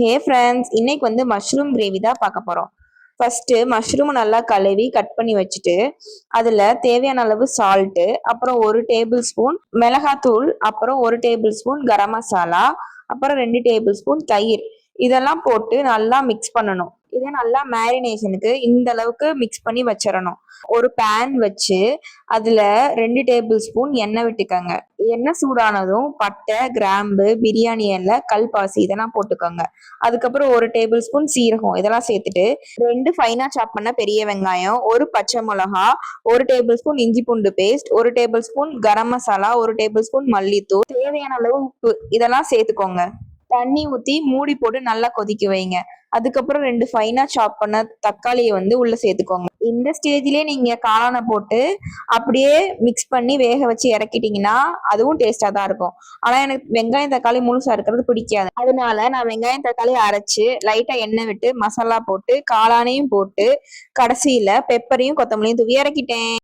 Hey friends, இன்னைக்கு mushroom gravy தான் பார்க்க போறோம். ஃபர்ஸ்ட் மஷ்ரூம் நல்லா கழுவி கட் பண்ணி வச்சுட்டு அதுல தேவையான அளவு சால்ட்டு, அப்புறம் 1 டேபிள் ஸ்பூன் மிளகாத்தூள், அப்புறம் 1 டேபிள் ஸ்பூன் கரம் மசாலா, அப்புறம் 2 டேபிள் ஸ்பூன் தயிர், இதெல்லாம் போட்டு நல்லா மிக்ஸ் பண்ணணும். இதை நல்லா மேரினேஷனுக்கு இந்த அளவுக்கு மிக்ஸ் பண்ணி வச்சிடணும். ஒரு பேன் வச்சு அதுல 2 டேபிள் ஸ்பூன் எண்ணெய் விட்டுக்கோங்க. எண்ணெய் சூடானதும் பட்டை, கிராம்பு, பிரியாணி இலை, கல்பாசி இதெல்லாம் போட்டுக்கோங்க. அதுக்கப்புறம் 1 டேபிள் ஸ்பூன் சீரகம் இதெல்லாம் சேர்த்துட்டு 2 ஃபைனா சாப் பண்ண பெரிய வெங்காயம், 1 பச்சை மிளகா, 1 டேபிள் ஸ்பூன் இஞ்சி பூண்டு paste, 1 table spoon garam masala, 1 table spoon மல்லித்தூள், தேவையான அளவு உப்பு இதெல்லாம் சேர்த்துக்கோங்க. தண்ணி ஊத்தி மூடி போட்டு நல்லா கொதிக்க வைங்க. அதுக்கப்புறம் 2 ஃபைனா சாப் பண்ண தக்காளியை உள்ள சேர்த்துக்கோங்க. இந்த ஸ்டேஜ்லயே நீங்க காளானை போட்டு அப்படியே மிக்ஸ் பண்ணி வேக வச்சு இறக்கிட்டீங்கன்னா அதுவும் டேஸ்டா தான் இருக்கும். ஆனா எனக்கு வெங்காயம் தக்காளி முழுசா இருக்கிறது பிடிக்காது. அதனால நான் வெங்காயம் தக்காளி அரைச்சு லைட்டா எண்ணெய் விட்டு மசாலா போட்டு காளானையும் போட்டு கடைசியில பெப்பரையும் கொத்தமல்லியும் தூவி இறக்கிட்டேன்.